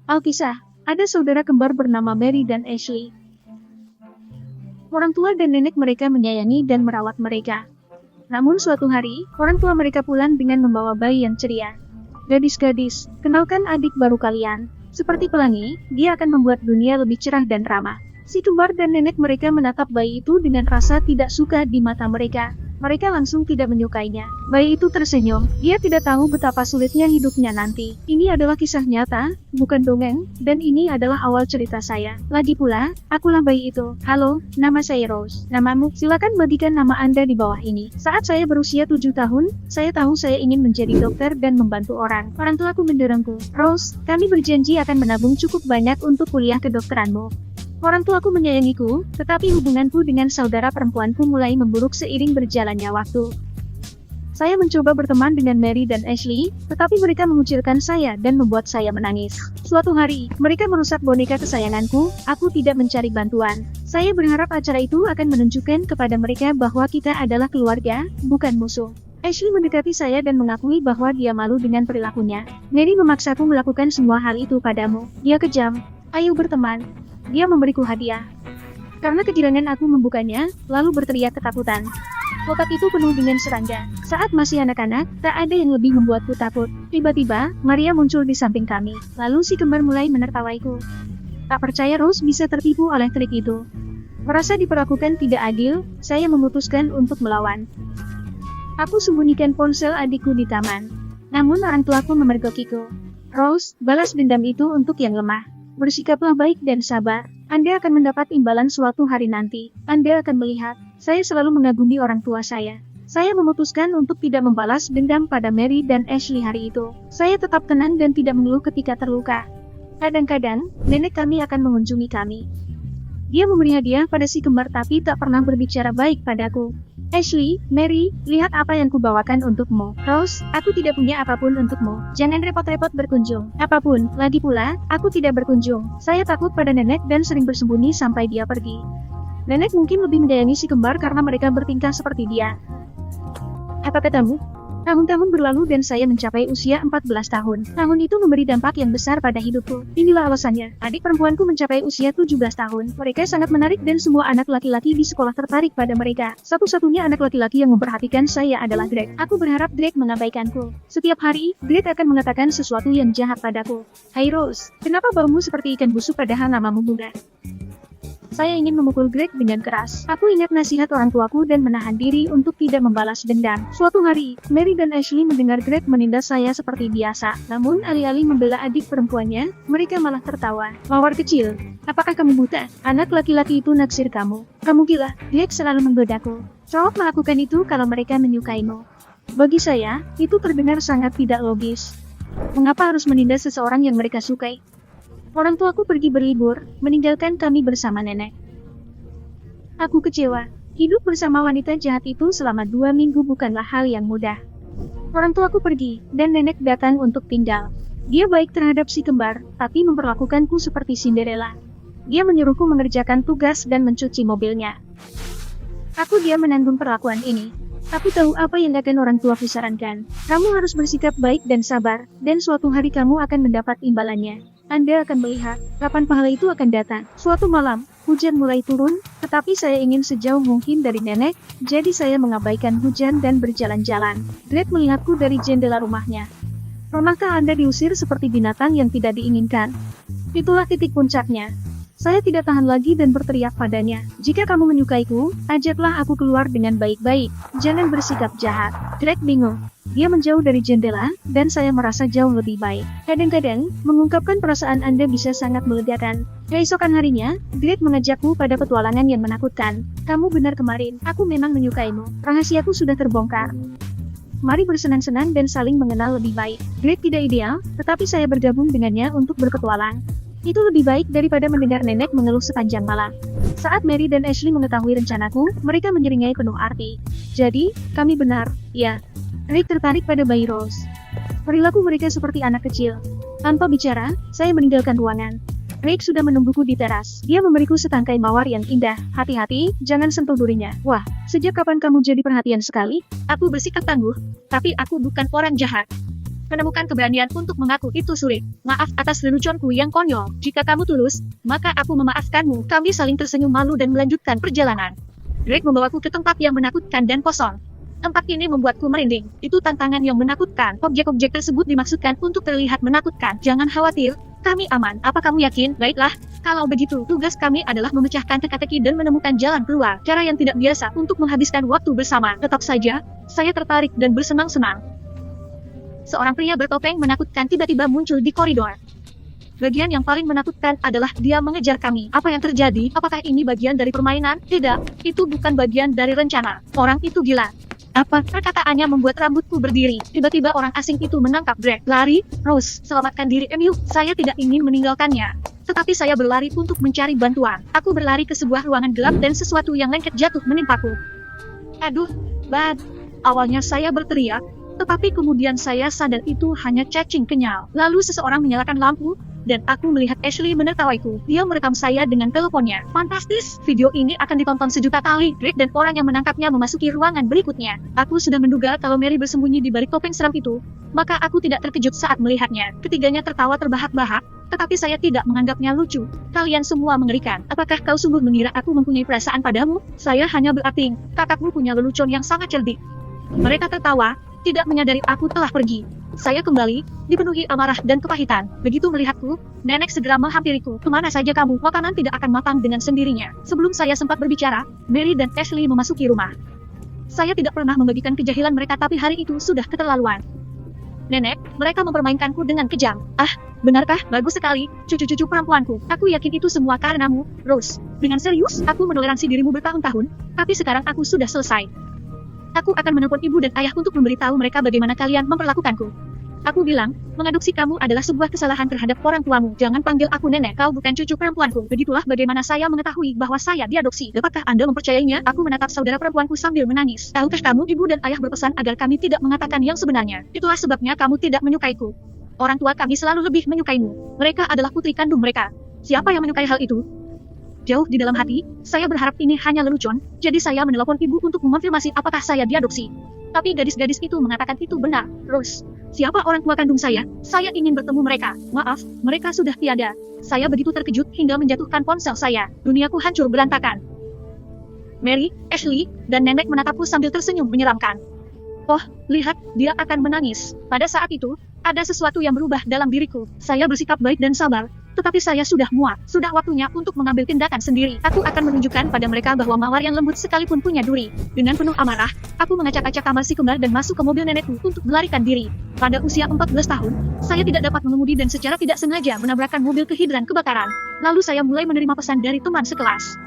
Alkisah, ada saudara kembar bernama Mary dan Ashley. Orang tua dan nenek mereka menyayangi dan merawat mereka. Namun suatu hari, orang tua mereka pulang dengan membawa bayi yang ceria. Gadis-gadis, kenalkan adik baru kalian. Seperti pelangi, dia akan membuat dunia lebih cerah dan ramah. Si kembar dan nenek mereka menatap bayi itu dengan rasa tidak suka di mata mereka. Mereka langsung tidak menyukainya. Bayi itu tersenyum. Dia tidak tahu betapa sulitnya hidupnya nanti. Ini adalah kisah nyata, bukan dongeng, dan ini adalah awal cerita saya. Lagi pula, akulah bayi itu. Halo, nama saya Rose. Namamu? Silakan bagikan nama Anda di bawah ini. Saat saya berusia 7 tahun, saya tahu saya ingin menjadi dokter dan membantu orang. Orang tuaku mendorongku. Rose, kami berjanji akan menabung cukup banyak untuk kuliah kedokteranmu. Orang tuaku menyayangiku, tetapi hubunganku dengan saudara perempuanku mulai memburuk seiring berjalannya waktu. Saya mencoba berteman dengan Mary dan Ashley, tetapi mereka mengucilkan saya dan membuat saya menangis. Suatu hari, mereka merusak boneka kesayanganku, aku tidak mencari bantuan. Saya berharap acara itu akan menunjukkan kepada mereka bahwa kita adalah keluarga, bukan musuh. Ashley mendekati saya dan mengakui bahwa dia malu dengan perilakunya. Mary memaksaku melakukan semua hal itu padamu. Dia kejam. Ayo berteman. Dia memberiku hadiah. Karena kegirangan aku membukanya, lalu berteriak ketakutan. Kotak itu penuh dengan serangga. Saat masih anak-anak, tak ada yang lebih membuatku takut. Tiba-tiba, Maria muncul di samping kami. Lalu si kembar mulai menertawaiku. Tak percaya Rose bisa tertipu oleh trik itu. Merasa diperlakukan tidak adil, saya memutuskan untuk melawan. Aku sembunyikan ponsel adikku di taman. Namun orang tuaku memergokiku. Rose, balas dendam itu untuk yang lemah. Bersikaplah baik dan sabar. Anda akan mendapat imbalan suatu hari nanti. Anda akan melihat, saya selalu mengagumi orang tua saya. Saya memutuskan untuk tidak membalas dendam pada Mary dan Ashley hari itu. Saya tetap tenang dan tidak mengeluh ketika terluka. Kadang-kadang, nenek kami akan mengunjungi kami. Dia memberi hadiah pada si kembar tapi tak pernah berbicara baik padaku. Ashley, Mary, lihat apa yang kubawakan untukmu. Rose, aku tidak punya apapun untukmu. Jangan repot-repot berkunjung. Apapun, lagi pula, aku tidak berkunjung. Saya takut pada nenek dan sering bersembunyi sampai dia pergi. Nenek mungkin lebih menyayangi si kembar karena mereka bertingkah seperti dia. Apa katamu? Tahun-tahun berlalu dan saya mencapai usia 14 tahun. Tahun itu memberi dampak yang besar pada hidupku. Inilah alasannya. Adik perempuanku mencapai usia 17 tahun. Mereka sangat menarik dan semua anak laki-laki di sekolah tertarik pada mereka. Satu-satunya anak laki-laki yang memperhatikan saya adalah Greg. Aku berharap Greg mengabaikanku. Setiap hari, Greg akan mengatakan sesuatu yang jahat padaku. Hai Rose, kenapa baumu seperti ikan busuk padahal namamu Bunga? Saya ingin memukul Greg dengan keras. Aku ingat nasihat orang tuaku dan menahan diri untuk tidak membalas dendam. Suatu hari, Mary dan Ashley mendengar Greg menindas saya seperti biasa. Namun alih-alih membela adik perempuannya, mereka malah tertawa. Mawar kecil, apakah kamu buta? Anak laki-laki itu naksir kamu. Kamu gila, Greg selalu menggodaku. Cowok melakukan itu kalau mereka menyukaimu. Bagi saya, itu terdengar sangat tidak logis. Mengapa harus menindas seseorang yang mereka sukai? Orang tuaku pergi berlibur, meninggalkan kami bersama nenek. Aku kecewa. Hidup bersama wanita jahat itu selama 2 minggu bukanlah hal yang mudah. Orang tuaku pergi, dan nenek datang untuk tinggal. Dia baik terhadap si kembar, tapi memperlakukanku seperti Cinderella. Dia menyuruhku mengerjakan tugas dan mencuci mobilnya. Aku diam menanggung perlakuan ini. Aku tahu apa yang akan orang tuaku sarankan. Kamu harus bersikap baik dan sabar, dan suatu hari kamu akan mendapat imbalannya. Anda akan melihat, kapan pahala itu akan datang. Suatu malam, hujan mulai turun, tetapi saya ingin sejauh mungkin dari nenek, jadi saya mengabaikan hujan dan berjalan-jalan. Greg melihatku dari jendela rumahnya. Pernahkah Anda diusir seperti binatang yang tidak diinginkan? Itulah titik puncaknya. Saya tidak tahan lagi dan berteriak padanya. Jika kamu menyukaiku, ajaklah aku keluar dengan baik-baik. Jangan bersikap jahat. Greg bingung. Dia menjauh dari jendela, dan saya merasa jauh lebih baik. Kadang-kadang, mengungkapkan perasaan Anda bisa sangat melegakan. Keesokan harinya, Greg mengajakku pada petualangan yang menakutkan. Kamu benar kemarin, aku memang menyukaimu. Rahasiaku sudah terbongkar. Mari bersenang-senang dan saling mengenal lebih baik. Greg tidak ideal, tetapi saya bergabung dengannya untuk berpetualang. Itu lebih baik daripada mendengar nenek mengeluh sepanjang malam. Saat Mary dan Ashley mengetahui rencanaku, mereka menyeringai penuh arti. Jadi, kami benar, ya. Rick tertarik pada bayi Rose. Perilaku mereka seperti anak kecil. Tanpa bicara, saya meninggalkan ruangan. Rick sudah menungguku di teras. Dia memberiku setangkai mawar yang indah. Hati-hati, jangan sentuh durinya. Wah, sejak kapan kamu jadi perhatian sekali? Aku bersikap tangguh, tapi aku bukan orang jahat. Menemukan keberanian untuk mengaku itu sulit. Maaf atas leluconku yang konyol. Jika kamu tulus, maka aku memaafkanmu. Kami saling tersenyum malu dan melanjutkan perjalanan. Drake membawaku ke tempat yang menakutkan dan kosong. Tempat ini membuatku merinding. Itu tantangan yang menakutkan. Objek-objek tersebut dimaksudkan untuk terlihat menakutkan. Jangan khawatir, kami aman. Apa kamu yakin? Baiklah, kalau begitu, tugas kami adalah memecahkan teka-teki dan menemukan jalan keluar. Cara yang tidak biasa untuk menghabiskan waktu bersama. Tetap saja, saya tertarik dan bersenang-senang. Seorang pria bertopeng menakutkan tiba-tiba muncul di koridor. Bagian yang paling menakutkan adalah dia mengejar kami. Apa yang terjadi? Apakah ini bagian dari permainan? Tidak, itu bukan bagian dari rencana. Orang itu gila. Apa? Perkataannya membuat rambutku berdiri. Tiba-tiba orang asing itu menangkap Drake. Lari, Rose, selamatkan diri Emu. Saya tidak ingin meninggalkannya. Tetapi saya berlari untuk mencari bantuan. Aku berlari ke sebuah ruangan gelap dan sesuatu yang lengket jatuh menimpaku. Aduh, bad. Awalnya saya berteriak, tetapi kemudian saya sadar itu hanya cacing kenyal. Lalu seseorang menyalakan lampu, dan aku melihat Ashley menertawaiku. Dia merekam saya dengan teleponnya. Fantastis! Video ini akan ditonton sejuta kali. Drake dan orang yang menangkapnya memasuki ruangan berikutnya. Aku sudah menduga kalau Mary bersembunyi di balik topeng seram itu, maka aku tidak terkejut saat melihatnya. Ketiganya tertawa terbahak-bahak, tetapi saya tidak menganggapnya lucu. Kalian semua mengerikan. Apakah kau sungguh mengira aku mempunyai perasaan padamu? Saya hanya berakting. Kakakmu punya lelucon yang sangat cerdik. Mereka tertawa, tidak menyadari aku telah pergi. Saya kembali, dipenuhi amarah dan kepahitan. Begitu melihatku, nenek segera menghampiriku. Kemana saja kamu? Makanan tidak akan matang dengan sendirinya. Sebelum saya sempat berbicara, Mary dan Ashley memasuki rumah. Saya tidak pernah membagikan kejahilan mereka, tapi hari itu sudah keterlaluan. Nenek, mereka mempermainkanku dengan kejam. Ah, benarkah? Bagus sekali, cucu-cucu perempuanku. Aku yakin itu semua karenamu, Rose. Dengan serius, aku menoleransi dirimu bertahun-tahun, tapi sekarang aku sudah selesai. Aku akan menelpon ibu dan ayah untuk memberitahu mereka bagaimana kalian memperlakukanku. Aku bilang, mengadopsi kamu adalah sebuah kesalahan terhadap orang tuamu. Jangan panggil aku nenek, kau bukan cucu perempuanku. Begitulah bagaimana saya mengetahui bahwa saya diadopsi. Dapatkah Anda mempercayainya? Aku menatap saudara perempuanku sambil menangis. Tahukah kamu, ibu dan ayah berpesan agar kami tidak mengatakan yang sebenarnya. Itulah sebabnya kamu tidak menyukaiku. Orang tua kami selalu lebih menyukaimu. Mereka adalah putri kandung mereka. Siapa yang menyukai hal itu? Jauh di dalam hati, saya berharap ini hanya lelucon, jadi saya menelpon ibu untuk mengonfirmasi apakah saya diadopsi. Tapi gadis-gadis itu mengatakan itu benar. Rose, siapa orang tua kandung saya? Saya ingin bertemu mereka. Maaf, mereka sudah tiada. Saya begitu terkejut hingga menjatuhkan ponsel saya. Duniaku hancur berantakan. Mary, Ashley, dan nenek menatapku sambil tersenyum menyeramkan. Oh, lihat, dia akan menangis. Pada saat itu, ada sesuatu yang berubah dalam diriku. Saya bersikap baik dan sabar, tetapi saya sudah muak. Sudah waktunya untuk mengambil tindakan sendiri. Aku akan menunjukkan pada mereka bahwa mawar yang lembut sekalipun punya duri. Dengan penuh amarah, aku mengacak-acak kamar si kembar dan masuk ke mobil nenekku untuk melarikan diri. Pada usia 14 tahun, saya tidak dapat mengemudi dan secara tidak sengaja menabrakkan mobil ke hidran kebakaran. Lalu saya mulai menerima pesan dari teman sekelas.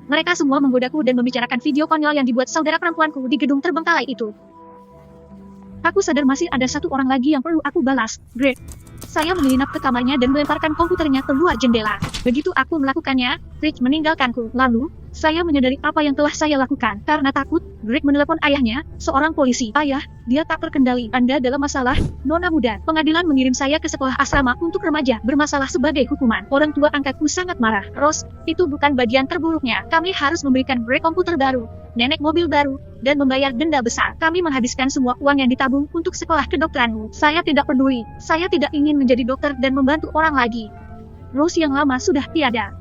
Mereka semua menggodaku dan membicarakan video konyol yang dibuat saudara perempuanku di gedung terbengkalai itu. Aku sadar masih ada satu orang lagi yang perlu aku balas, Greg. Saya menyelinap ke kamarnya dan melemparkan komputernya keluar jendela. Begitu aku melakukannya, Rich meninggalkanku. Lalu, saya menyadari apa yang telah saya lakukan. Karena takut, Greg menelepon ayahnya, seorang polisi. Ayah, dia tak terkendali. Anda dalam masalah, nona muda. Pengadilan mengirim saya ke sekolah asrama untuk remaja bermasalah sebagai hukuman. Orang tua angkatku sangat marah. Rose, itu bukan bagian terburuknya. Kami harus memberikan Greg komputer baru, nenek mobil baru, dan membayar denda besar. Kami menghabiskan semua uang yang ditabung untuk sekolah kedokteranmu. Saya tidak peduli. Saya tidak ingin menjadi dokter dan membantu orang lagi. Rose yang lama sudah tiada.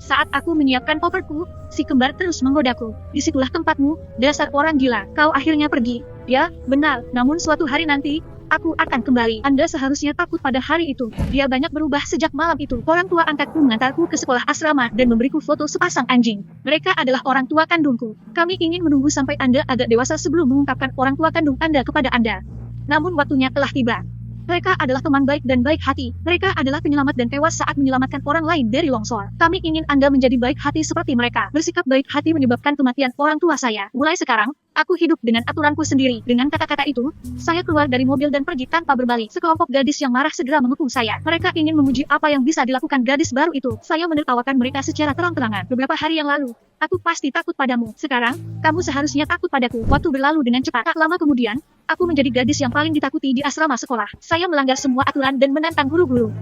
Saat aku menyiapkan koperku, si kembar terus menggodaku. Disitulah tempatmu, dasar orang gila. Kau akhirnya pergi. Ya, benar. Namun suatu hari nanti, aku akan kembali. Anda seharusnya takut pada hari itu. Dia banyak berubah sejak malam itu. Orang tua angkatku mengantarku ke sekolah asrama dan memberiku foto sepasang anjing. Mereka adalah orang tua kandungku. Kami ingin menunggu sampai Anda agak dewasa sebelum mengungkapkan orang tua kandung Anda kepada Anda. Namun waktunya telah tiba. Mereka adalah teman baik dan baik hati. Mereka adalah penyelamat dan tewas saat menyelamatkan orang lain dari longsor. Kami ingin Anda menjadi baik hati seperti mereka. Bersikap baik hati menyebabkan kematian orang tua saya. Mulai sekarang, aku hidup dengan aturanku sendiri. Dengan kata-kata itu, saya keluar dari mobil dan pergi tanpa berbalik. Sekelompok gadis yang marah segera mengepung saya. Mereka ingin memuji apa yang bisa dilakukan gadis baru itu. Saya menertawakan mereka secara terang-terangan. Beberapa hari yang lalu, aku pasti takut padamu. Sekarang, kamu seharusnya takut padaku. Waktu berlalu dengan cepat. Tak lama kemudian, aku menjadi gadis yang paling ditakuti di asrama sekolah. Saya melanggar semua aturan dan menantang guru-guru.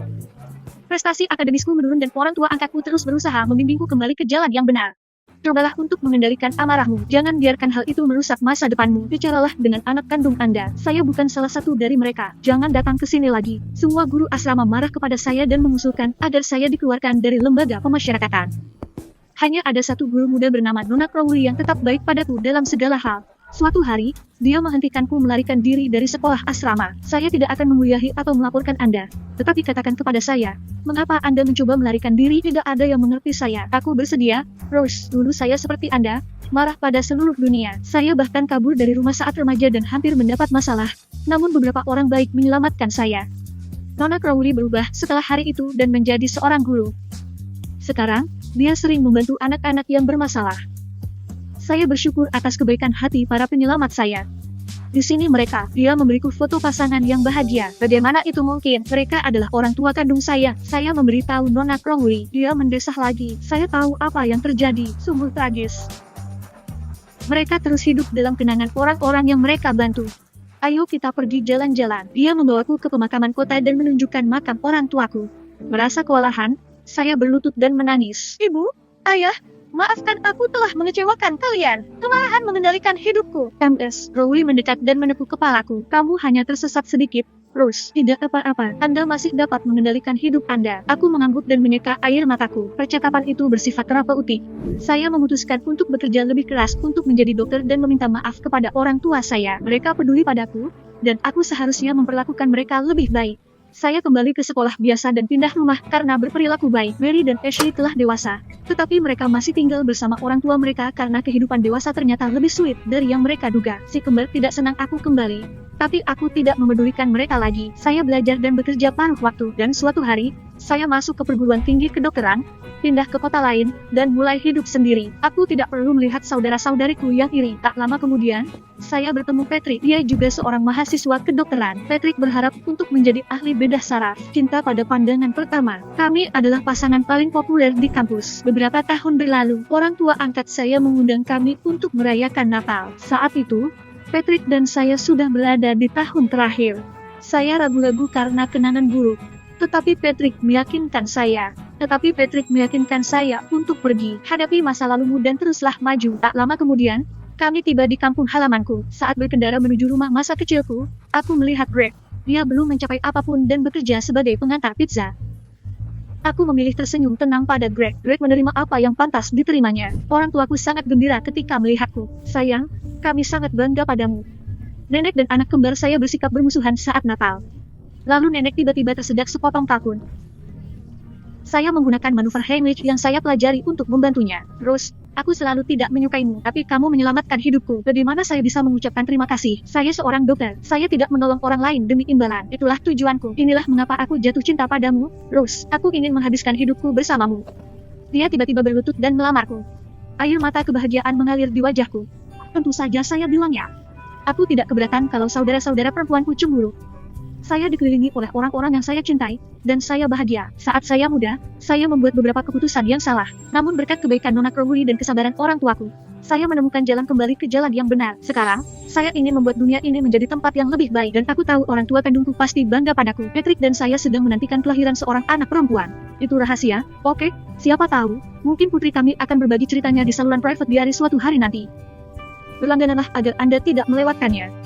Prestasi akademisku menurun dan orang tua angkatku terus berusaha membimbingku kembali ke jalan yang benar. Cobalah untuk mengendalikan amarahmu. Jangan biarkan hal itu merusak masa depanmu. Bicaralah dengan anak kandung Anda. Saya bukan salah satu dari mereka. Jangan datang ke sini lagi. Semua guru asrama marah kepada saya dan mengusulkan agar saya dikeluarkan dari lembaga pemasyarakatan. Hanya ada satu guru muda bernama Nona Crowley yang tetap baik padaku dalam segala hal. Suatu hari, dia menghentikanku melarikan diri dari sekolah asrama. Saya tidak akan memuliahi atau melaporkan Anda. Tetapi katakan kepada saya, mengapa Anda mencoba melarikan diri? Tidak ada yang mengerti saya. Aku bersedia, Rose. Dulu saya seperti Anda, marah pada seluruh dunia. Saya bahkan kabur dari rumah saat remaja dan hampir mendapat masalah. Namun beberapa orang baik menyelamatkan saya. Nona Crowley berubah setelah hari itu dan menjadi seorang guru. Sekarang, dia sering membantu anak-anak yang bermasalah. Saya bersyukur atas kebaikan hati para penyelamat saya. Di sini mereka, dia memberiku foto pasangan yang bahagia. Bagaimana itu mungkin? Mereka adalah orang tua kandung saya. Saya memberitahu Nona Crowley. Dia mendesah lagi. Saya tahu apa yang terjadi. Sungguh tragis. Mereka terus hidup dalam kenangan orang-orang yang mereka bantu. Ayo kita pergi jalan-jalan. Dia membawaku ke pemakaman kota dan menunjukkan makam orang tuaku. Merasa kewalahan, saya berlutut dan menangis. Ibu, ayah, maafkan aku telah mengecewakan kalian. Kemarahan mengendalikan hidupku. MS. Crowley mendekat dan menepuk kepalaku. Kamu hanya tersesat sedikit, Rose. Tidak apa-apa. Anda masih dapat mengendalikan hidup Anda. Aku mengangguk dan menyeka air mataku. Percakapan itu bersifat terapeutik. Saya memutuskan untuk bekerja lebih keras untuk menjadi dokter dan meminta maaf kepada orang tua saya. Mereka peduli padaku, dan aku seharusnya memperlakukan mereka lebih baik. Saya kembali ke sekolah biasa dan pindah rumah karena berperilaku baik. Mary dan Ashley telah dewasa, tetapi mereka masih tinggal bersama orang tua mereka karena kehidupan dewasa ternyata lebih sulit dari yang mereka duga. Si kembar tidak senang aku kembali, tapi aku tidak memedulikan mereka lagi. Saya belajar dan bekerja paruh waktu, dan suatu hari, saya masuk ke perguruan tinggi kedokteran, pindah ke kota lain, dan mulai hidup sendiri. Aku tidak perlu melihat saudara-saudariku yang iri. Tak lama kemudian, saya bertemu Patrick. Dia juga seorang mahasiswa kedokteran. Patrick berharap untuk menjadi ahli bedah saraf. Cinta pada pandangan pertama. Kami adalah pasangan paling populer di kampus. Beberapa tahun berlalu, orang tua angkat saya mengundang kami untuk merayakan Natal. Saat itu, Patrick dan saya sudah berada di tahun terakhir. Saya ragu-ragu karena kenangan buruk. Tetapi Patrick meyakinkan saya untuk pergi, hadapi masa lalumu dan teruslah maju. Tak lama kemudian, kami tiba di kampung halamanku. Saat berkendara menuju rumah masa kecilku, aku melihat Greg. Dia belum mencapai apapun dan bekerja sebagai pengantar pizza. Aku memilih tersenyum tenang pada Greg. Greg menerima apa yang pantas diterimanya. Orang tuaku sangat gembira ketika melihatku. Sayang, kami sangat bangga padamu. Nenek dan anak kembar saya bersikap bermusuhan saat Natal. Lalu nenek tiba-tiba tersedak sepotong kalkun. Saya menggunakan manuver Heimlich yang saya pelajari untuk membantunya. Rose, aku selalu tidak menyukaimu, tapi kamu menyelamatkan hidupku. Bagaimana saya bisa mengucapkan terima kasih? Saya seorang dokter. Saya tidak menolong orang lain demi imbalan. Itulah tujuanku. Inilah mengapa aku jatuh cinta padamu, Rose. Aku ingin menghabiskan hidupku bersamamu. Dia tiba-tiba berlutut dan melamarku. Air mata kebahagiaan mengalir di wajahku. Tentu saja saya bilangnya. Aku tidak keberatan kalau saudara-saudara perempuanku cemburu. Saya dikelilingi oleh orang-orang yang saya cintai, dan saya bahagia. Saat saya muda, saya membuat beberapa keputusan yang salah. Namun berkat kebaikan Nona Crowley dan kesabaran orang tuaku, saya menemukan jalan kembali ke jalan yang benar. Sekarang, saya ingin membuat dunia ini menjadi tempat yang lebih baik, dan aku tahu orang tua kandungku pasti bangga padaku. Patrick dan saya sedang menantikan kelahiran seorang anak perempuan. Itu rahasia, oke? Siapa tahu, mungkin putri kami akan berbagi ceritanya di saluran private diary suatu hari nanti. Berlanggananlah agar Anda tidak melewatkannya.